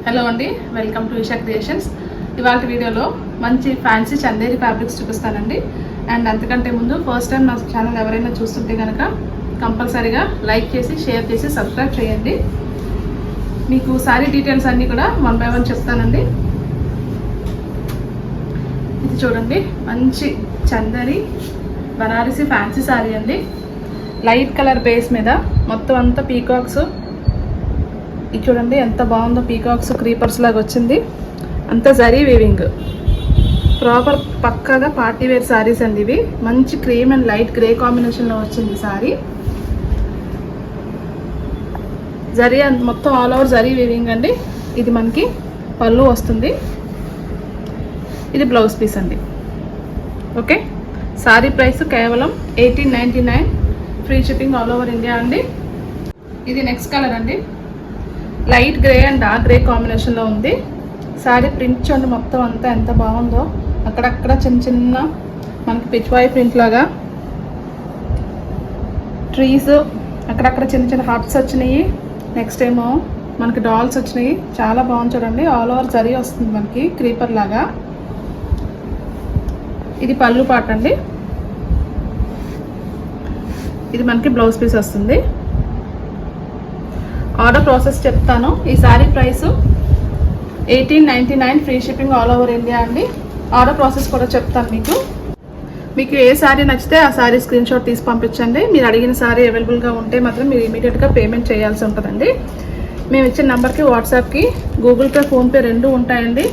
Hello అండి, welcome to Isha creations. ఇవాళ వీడియోలో మంచి ఫ్యాన్సీ చందేరి ఫ్యాబ్రిక్స్ చూపిస్తానండి. అండ్ అంతకంటే ముందు ఫస్ట్ టైం నా ఛానల్ ఎవరైనా చూస్తుంటే కనుక కంపల్సరీగా లైక్ చేసి షేర్ చేసి సబ్స్క్రైబ్ చేయండి. మీకు శారీ డీటెయిల్స్ అన్నీ కూడా 1 by 1 చెప్తానండి. ఇది చూడండి, మంచి చందేరి బనారసి ఫ్యాన్సీ శారీ అండి. లైట్ కలర్ బేస్ మీద మొత్తం అంతా పీకాక్స్. ఇది చూడండి ఎంత బాగుందో, పీకాక్స్ క్రీపర్స్ లాగా వచ్చింది. అంతా జరీ వీవింగ్, ప్రాపర్ పక్కాగా పార్టీ వేర్ శారీస్ అండి ఇవి. మంచి క్రీమ్ అండ్ లైట్ గ్రే కాంబినేషన్లో వచ్చింది శారీ. జరీ మొత్తం ఆల్ ఓవర్ జరీ వీవింగ్ అండి. ఇది మనకి పళ్ళు వస్తుంది. ఇది బ్లౌజ్ పీస్ అండి. ఓకే, శారీ ప్రైస్ కేవలం 1899, free shipping all over India అండి. ఇది నెక్స్ట్ కలర్ అండి, light grey and dark grey కాంబినేషన్లో ఉంది. శారీ ప్రింట్ చూడండి మొత్తం అంతా ఎంత బాగుందో. అక్కడక్కడ చిన్న చిన్న మనకి పిచ్వాయి ప్రింట్ లాగా ట్రీస్, అక్కడక్కడ చిన్న చిన్న హార్ట్స్ వచ్చినాయి. నెక్స్ట్ ఏమో మనకి డాల్స్ వచ్చినాయి. చాలా బాగుంది చూడండి. ఆల్ ఓవర్ జరీ వస్తుంది మనకి క్రీపర్ లాగా. ఇది పళ్ళు పాట అండి. ఇది మనకి బ్లౌజ్ పీస్ వస్తుంది. ఆర్డర్ ప్రాసెస్ చెప్తాను. ఈ sari price 1899, free shipping all over India అండి. ఆర్డర్ ప్రాసెస్ కూడా చెప్తాను మీకు ఏ శారీ నచ్చితే ఆ శారీ స్క్రీన్ షాట్ తీసి పంపించండి. మీరు అడిగిన శారీ అవైలబుల్గా ఉంటే మాత్రం మీరు ఇమీడియట్గా పేమెంట్ చేయాల్సి ఉంటుందండి. మేము ఇచ్చిన నెంబర్కి వాట్సాప్కి గూగుల్ పే, ఫోన్పే రెండు ఉంటాయండి.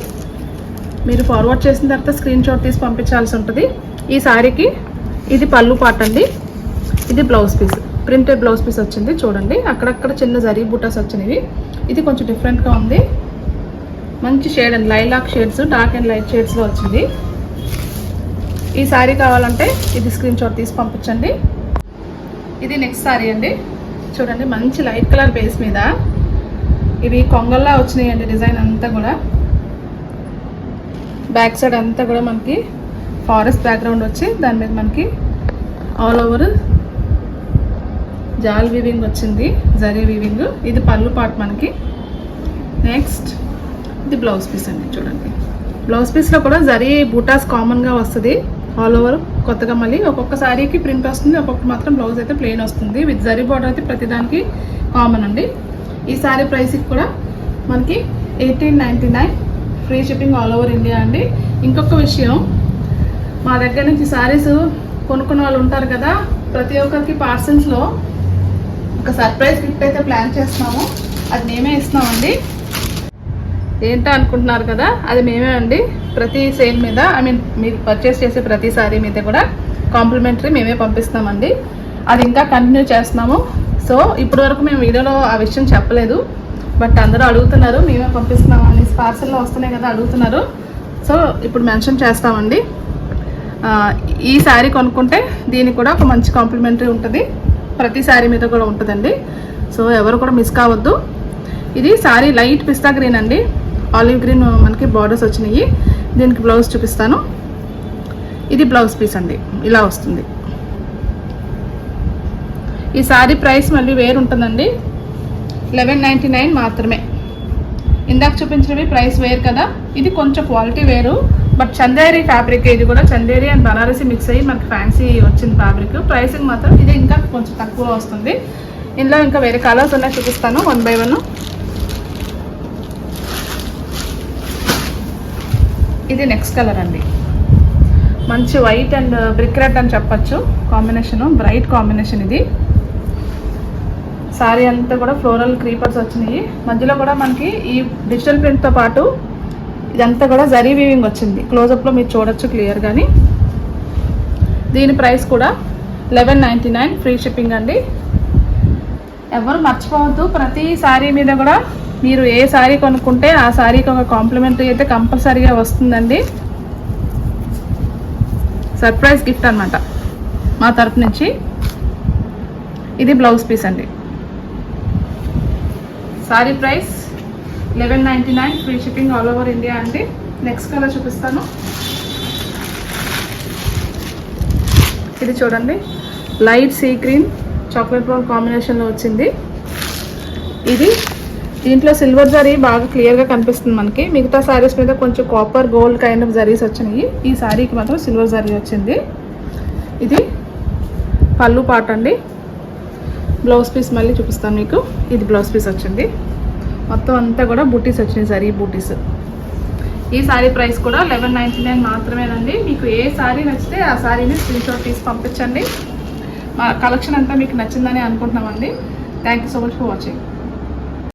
మీరు ఫార్వర్డ్ చేసిన తర్వాత స్క్రీన్ షాట్ తీసి పంపించాల్సి ఉంటుంది. ఈ శారీకి ఇది పళ్ళు పార్ట్ అండి. ఇది blouse piece, printed blouse piece వచ్చింది చూడండి. అక్కడక్కడ చిన్న జరీ బూటాస్ వచ్చినవి. ఇది కొంచెం డిఫరెంట్గా ఉంది. మంచి shade and lilac shades, dark and light షేడ్స్లో వచ్చింది. ఈ శారీ కావాలంటే ఇది స్క్రీన్ షాట్ తీసి పంపించండి. ఇది నెక్స్ట్ శారీ అండి. చూడండి, మంచి లైట్ కలర్ బేస్ మీద ఇవి కొంగల్లా వచ్చినాయండి. డిజైన్ అంతా కూడా బ్యాక్ సైడ్ అంతా కూడా మనకి ఫారెస్ట్ బ్యాక్గ్రౌండ్ వచ్చి దాని మీద మనకి ఆల్ ఓవర్ జాల్ వీవింగ్ వచ్చింది, జరీ వీవింగ్. ఇది పళ్ళు పార్ట్ మనకి. నెక్స్ట్ ఇది బ్లౌజ్ పీస్ అండి. చూడండి, బ్లౌజ్ పీస్లో కూడా జరీ బూటాస్ కామన్గా వస్తుంది ఆల్ ఓవర్. కొత్తగా మళ్ళీ ఒక్కొక్క శారీకి ప్రింట్ వస్తుంది, ఒక్కొక్క మాత్రం బ్లౌజ్ అయితే ప్లెయిన్ వస్తుంది. విత్ జరీ బార్డర్ అయితే ప్రతిదానికి కామన్ అండి. ఈ శారీ ప్రైస్కి కూడా మనకి 1899, free shipping all over India అండి. ఇంకొక విషయం, మా దగ్గర నుంచి శారీస్ కొనుక్కున్న వాళ్ళు ఉంటారు కదా, ప్రతి ఒక్కరికి పార్సల్స్లో ఒక సర్ప్రైజ్ గిఫ్ట్ అయితే ప్లాన్ చేస్తున్నాము. అది మేమే ఇస్తున్నామండి. ఏంటో అనుకుంటున్నారు కదా, అది మేమే అండి. ప్రతి సేల్ మీద, మీరు పర్చేస్ చేసే ప్రతి సారీ మీద కూడా కాంప్లిమెంటరీ మేమే పంపిస్తామండి. అది ఇంకా కంటిన్యూ చేస్తున్నాము. సో ఇప్పటి వరకు మేము వీడియోలో ఆ విషయం చెప్పలేదు, బట్ అందరూ అడుగుతున్నారు మేమే పంపిస్తున్నాము అని. పార్సల్లో వస్తున్నాయి కదా అడుగుతున్నారు. సో ఇప్పుడు మెన్షన్ చేస్తామండి. ఈ శారీ కొనుక్కుంటే దీనికి కూడా ఒక మంచి కాంప్లిమెంటరీ ఉంటుంది. ప్రతి శారీ మీద కూడా ఉంటుందండి. సో ఎవరు కూడా మిస్ కావద్దు. ఇది శారీ లైట్ పిస్తా గ్రీన్ అండి. ఆలివ్ గ్రీన్ మనకి బార్డర్స్ వచ్చినాయి. దీనికి బ్లౌజ్ చూపిస్తాను. ఇది బ్లౌజ్ పీస్ అండి, ఇలా వస్తుంది. ఈ శారీ ప్రైస్ మళ్ళీ వేరు ఉంటుందండి. 1199 మాత్రమే. ఇందాక చూపించినవి ప్రైస్ వేరు కదా, ఇది కొంచెం క్వాలిటీ వేరు. బట్ చందేరి ఫ్యాబ్రిక్, ఇది కూడా చందేరి అండ్ బనారసి మిక్స్ అయ్యి మనకి ఫ్యాన్సీ వచ్చింది ఫ్యాబ్రిక్. ప్రైసింగ్ మాత్రం ఇది ఇంకా కొంచెం తక్కువ వస్తుంది. ఇందులో ఇంకా వేరే కలర్స్ ఉన్నాయి, చూపిస్తాను 1 by 1. ఇది నెక్స్ట్ కలర్ అండి. మంచి వైట్ అండ్ బ్రిక్ రెడ్ అని చెప్పచ్చు కాంబినేషను, బ్రైట్ కాంబినేషన్ ఇది. శారీ అంతా కూడా ఫ్లోరల్ క్రీపర్స్ వచ్చినాయి. మధ్యలో కూడా మనకి ఈ డిజిటల్ ప్రింట్తో పాటు ఇదంతా కూడా జరీ వీవింగ్ వచ్చింది. క్లోజప్లో మీరు చూడొచ్చు క్లియర్ కానీ. దీని ప్రైస్ కూడా 1199, ఫ్రీ షిప్పింగ్ అండి. ఎవరు మర్చిపోవద్దు, ప్రతి శారీ మీద కూడా మీరు ఏ శారీ కొనుక్కుంటే ఆ శారీకి ఒక కాంప్లిమెంటరీ అయితే కంపల్సరీగా వస్తుందండి. సర్ప్రైజ్ గిఫ్ట్ అనమాట మా తరపు నుంచి. ఇది బ్లౌజ్ పీస్ అండి. Sari price 1199, free shipping all over India అండి. నెక్స్ట్ కలర్ చూపిస్తాను. ఇది చూడండి, light sea green chocolate brown కాంబినేషన్లో వచ్చింది. ఇది దీంట్లో సిల్వర్ జరీ బాగా క్లియర్గా కనిపిస్తుంది మనకి. మిగతా శారీస్ మీద కొంచెం copper gold kind of zaris వచ్చినాయి. ఈ శారీకి మాత్రం సిల్వర్ జరీ వచ్చింది. ఇది పళ్ళు పాట అండి. బ్లౌజ్ పీస్ మళ్ళీ చూపిస్తాను మీకు. ఇది బ్లౌజ్ పీస్ వచ్చింది. మొత్తం అంతా కూడా బూటీస్ వచ్చినాయి, జరీ బూటీస్. ఈ శారీ ప్రైస్ కూడా 1199 మాత్రమేనండి. మీకు ఏ శారీ నచ్చితే ఆ శారీని స్క్రీన్ షాట్ తీసి పంపించండి. మా కలెక్షన్ అంతా మీకు నచ్చిందని అనుకుంటున్నామండి. Thank you so much for watching.